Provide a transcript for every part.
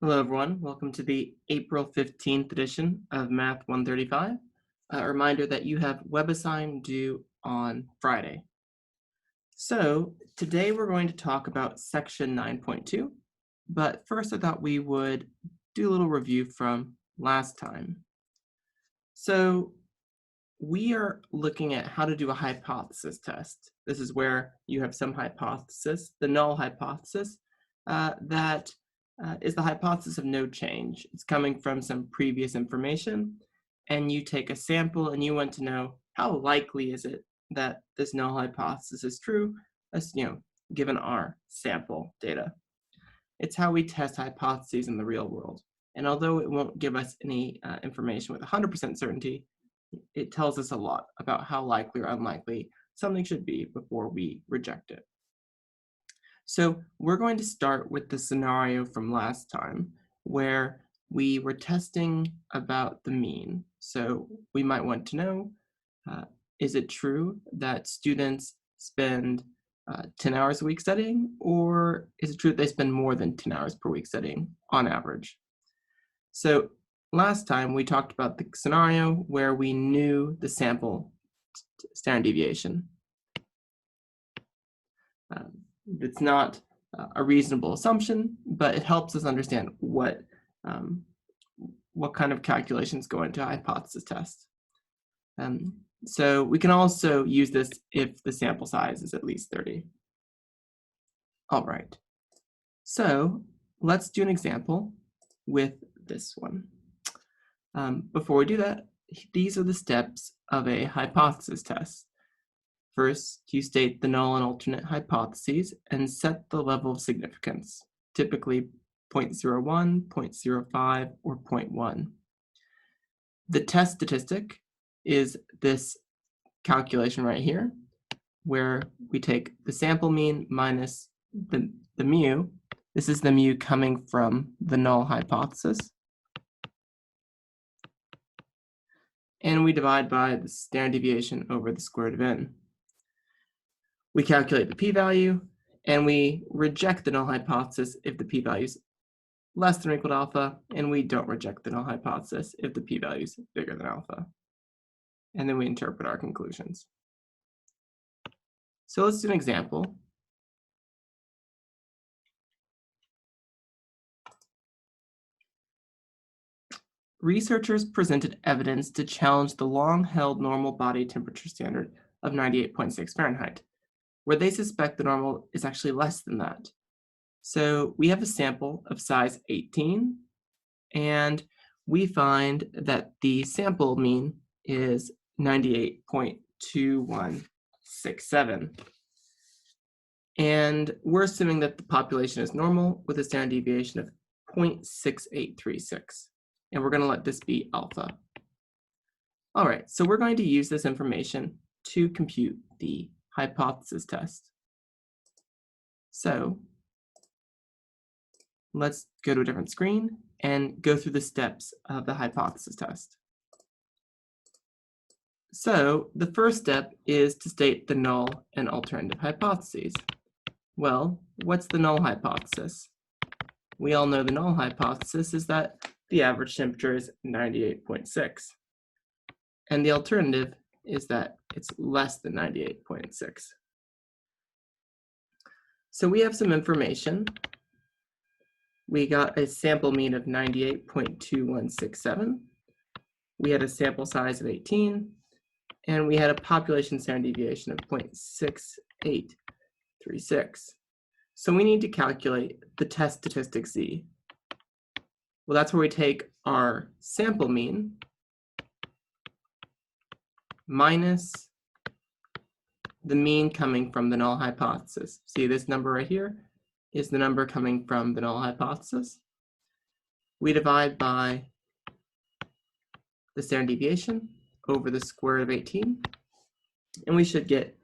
Hello, everyone. Welcome to the April 15th edition of Math 135. A reminder that you have WebAssign due on Friday. So today we're going to talk about section 9.2, but first I thought we would do a little review from last time. So we are looking at how to do a hypothesis test. This is where you have some hypothesis, the null hypothesis, that is the hypothesis of no change. It's coming from some previous information, and you take a sample and you want to know how likely is it that this null hypothesis is true, as given our sample data. It's how we test hypotheses in the real world. And although it won't give us any information with 100% certainty, it tells us a lot about how likely or unlikely something should be before we reject it. So we're going to start with the scenario from last time where we were testing about the mean. So we might want to know, is it true that students spend 10 hours a week studying, or is it true that they spend more than 10 hours per week studying on average? So last time we talked about the scenario where we knew the sample standard deviation. It's not a reasonable assumption, but it helps us understand what kind of calculations go into a hypothesis test. So we can also use this if the sample size is at least 30. All right, so let's do an example with this one. Before we do that, these are the steps of a hypothesis test. First, you state the null and alternate hypotheses and set the level of significance, typically 0.01, 0.05, or 0.1. The test statistic is this calculation right here, where we take the sample mean minus the mu. This is the mu coming from the null hypothesis. And we divide by the standard deviation over the square root of n. We calculate the p-value, and we reject the null hypothesis if the p-value is less than or equal to alpha, and we don't reject the null hypothesis if the p-value is bigger than alpha. And then we interpret our conclusions. So let's do an example. Researchers presented evidence to challenge the long-held normal body temperature standard of 98.6 Fahrenheit, where they suspect the normal is actually less than that. So we have a sample of size 18, and we find that the sample mean is 98.2167. And we're assuming that the population is normal with a standard deviation of 0.6836. And we're going to let this be alpha. All right, so we're going to use this information to compute the hypothesis test. So let's go to a different screen and go through the steps of the hypothesis test. So the first step is to state the null and alternative hypotheses. Well, what's the null hypothesis? We all know the null hypothesis is that the average temperature is 98.6. And the alternative is that it's less than 98.6. So we have some information. We got a sample mean of 98.2167. We had a sample size of 18, and we had a population standard deviation of 0.6836. So we need to calculate the test statistic Z. Well, that's where we take our sample mean minus the mean coming from the null hypothesis. See this number right here is the number coming from the null hypothesis. We divide by the standard deviation over the square root of 18, and we should get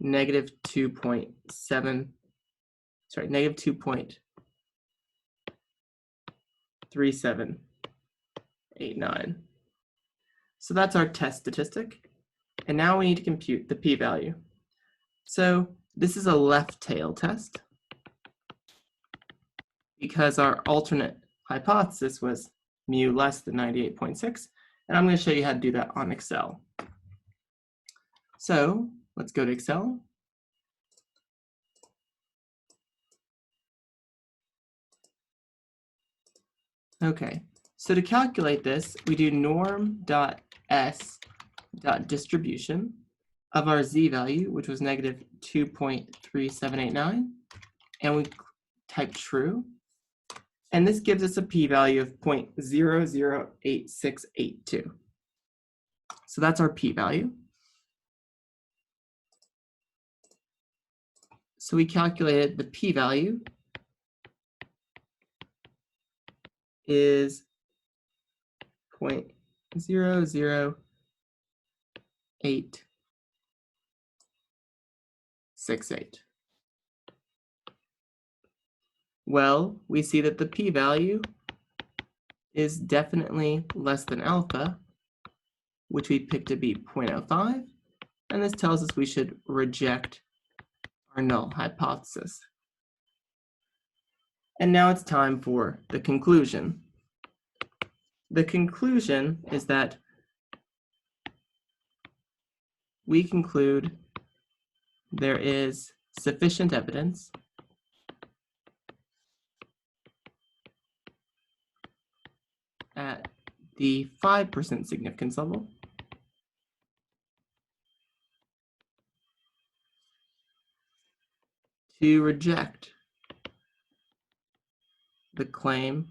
negative 2.3789. So that's our test statistic. And now we need to compute the p-value. So this is a left tail test because our alternate hypothesis was mu less than 98.6, and I'm going to show you how to do that on Excel. So let's go to Excel. Okay, so to calculate this, we do norm.s.distribution of our z-value, which was negative 2.3789, and we type true. And this gives us a p-value of 0.008682. So that's our p-value. So we calculated the p-value is 0.00868. Well, we see that the p-value is definitely less than alpha, which we picked to be 0.05, and this tells us we should reject our null hypothesis. And now it's time for the conclusion. The conclusion is that we conclude there is sufficient evidence at the 5% significance level to reject the claim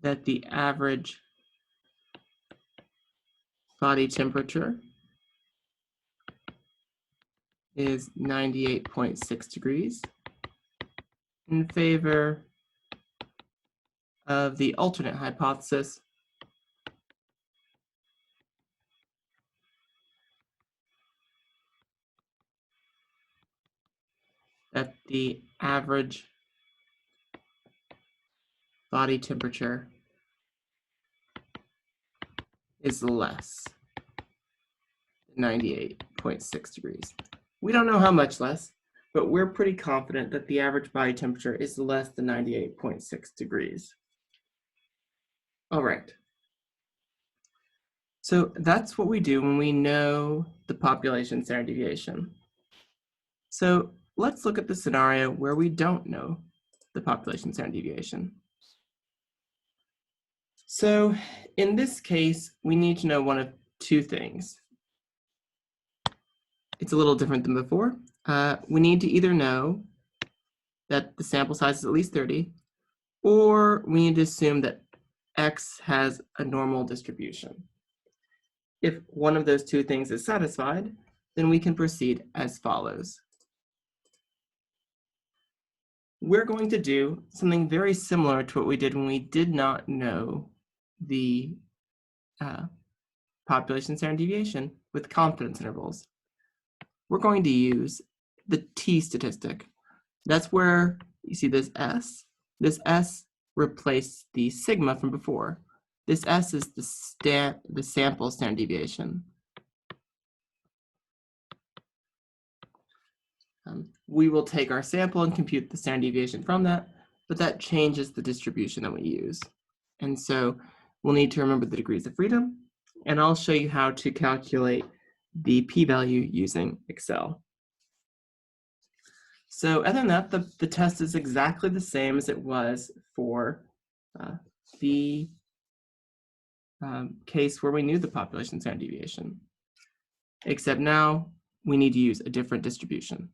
that the average body temperature is 98.6 degrees in favor of the alternate hypothesis that the average body temperature is less than 98.6 degrees. We don't know how much less, but we're pretty confident that the average body temperature is less than 98.6 degrees. All right. So that's what we do when we know the population standard deviation. So let's look at the scenario where we don't know the population standard deviation. So in this case, we need to know one of two things. It's a little different than before. We need to either know that the sample size is at least 30, or we need to assume that X has a normal distribution. If one of those two things is satisfied, then we can proceed as follows. We're going to do something very similar to what we did when we did not know the population standard deviation with confidence intervals. We're going to use the t statistic. That's where you see this S. This S replaced the sigma from before. This S is the sample standard deviation. We will take our sample and compute the standard deviation from that, but that changes the distribution that we use. And so we'll need to remember the degrees of freedom, and I'll show you how to calculate the p-value using Excel. So other than that, the test is exactly the same as it was for the case where we knew the population standard deviation, except now we need to use a different distribution.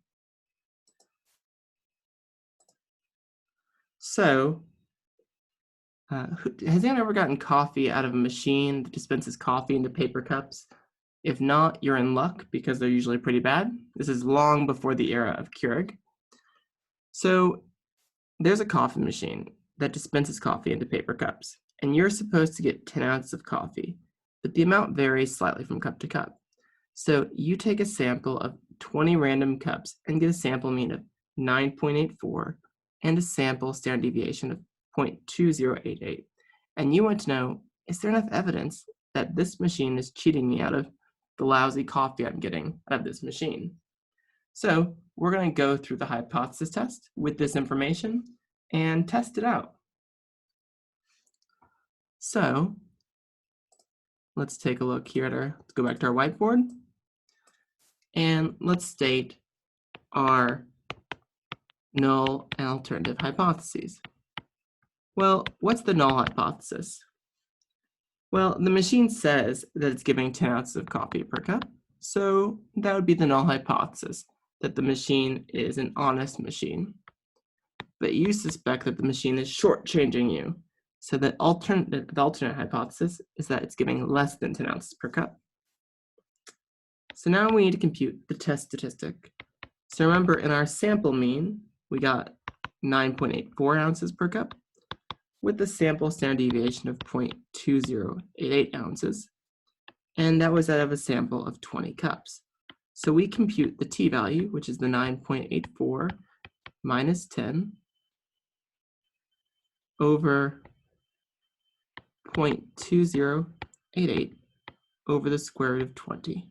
So has anyone ever gotten coffee out of a machine that dispenses coffee into paper cups? If not, you're in luck because they're usually pretty bad. This is long before the era of Keurig. So there's a coffee machine that dispenses coffee into paper cups, and you're supposed to get 10 ounces of coffee, but the amount varies slightly from cup to cup. So you take a sample of 20 random cups and get a sample mean of 9.84 and a sample standard deviation of 0.2088. And you want to know, is there enough evidence that this machine is cheating me out of the lousy coffee I'm getting out of this machine? So we're going to go through the hypothesis test with this information and test it out. So let's take a look here let's go back to our whiteboard, and let's state our null and alternative hypotheses. Well, what's the null hypothesis? Well, the machine says that it's giving 10 ounces of coffee per cup, so that would be the null hypothesis, that the machine is an honest machine. But you suspect that the machine is shortchanging you, so the alternate hypothesis is that it's giving less than 10 ounces per cup. So now we need to compute the test statistic. So remember, in our sample mean, we got 9.84 ounces per cup, with the sample standard deviation of 0.2088 ounces, and that was out of a sample of 20 cups. So we compute the t-value, which is the 9.84 minus 10 over 0.2088 over the square root of 20.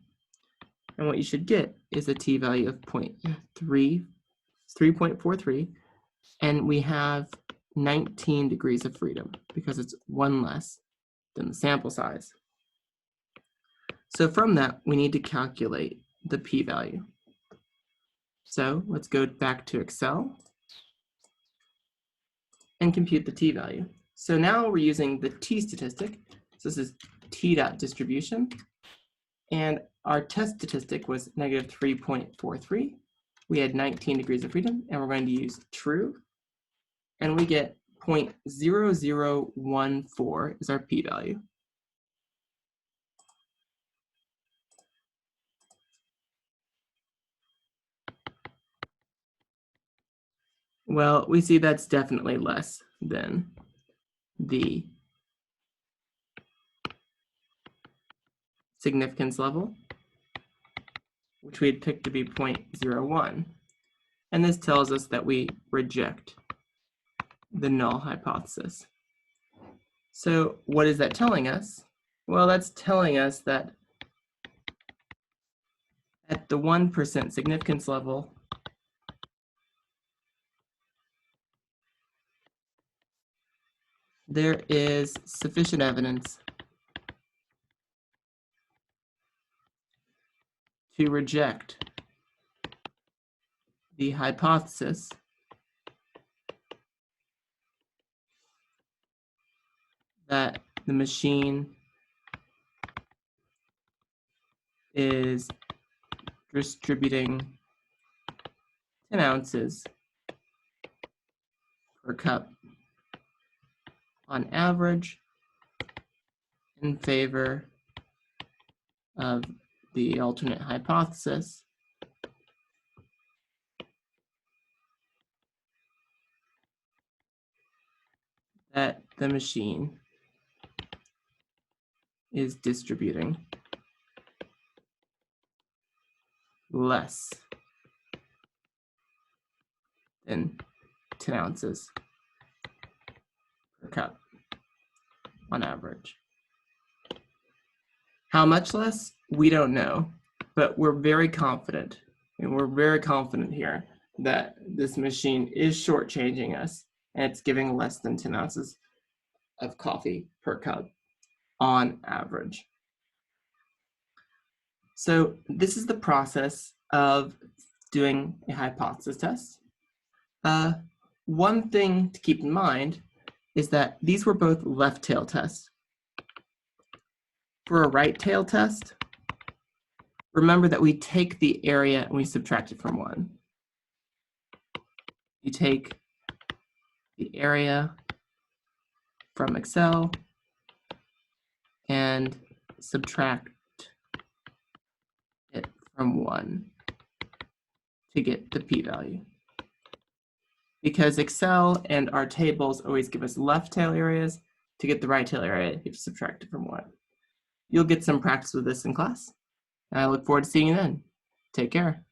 And what you should get is a t-value of 3.43, and we have 19 degrees of freedom because it's one less than the sample size. So from that, we need to calculate the p-value. So let's go back to Excel and compute the t-value. So now we're using the t-statistic. So this is t.distribution, and our test statistic was negative 3.43. We had 19 degrees of freedom, and we're going to use true, and we get 0.0014 is our p-value. Well, we see that's definitely less than the significance level, which we had picked to be 0.01. And this tells us that we reject the null hypothesis. So what is that telling us? Well, that's telling us that at the 1% significance level, there is sufficient evidence to reject the hypothesis that the machine is distributing 10 ounces per cup on average in favor of the alternate hypothesis that the machine is distributing less than 10 ounces per cup on average. How much less? We don't know, but we're very confident, and we're very confident here that this machine is shortchanging us, and it's giving less than 10 ounces of coffee per cup on average. So this is the process of doing a hypothesis test. One thing to keep in mind is that these were both left tail tests. For a right tail test, remember that we take the area and we subtract it from 1. You take the area from Excel and subtract it from 1 to get the p-value. Because Excel and our tables always give us left tail areas, to get the right tail area, you have to subtract it from 1. You'll get some practice with this in class, and I look forward to seeing you then. Take care.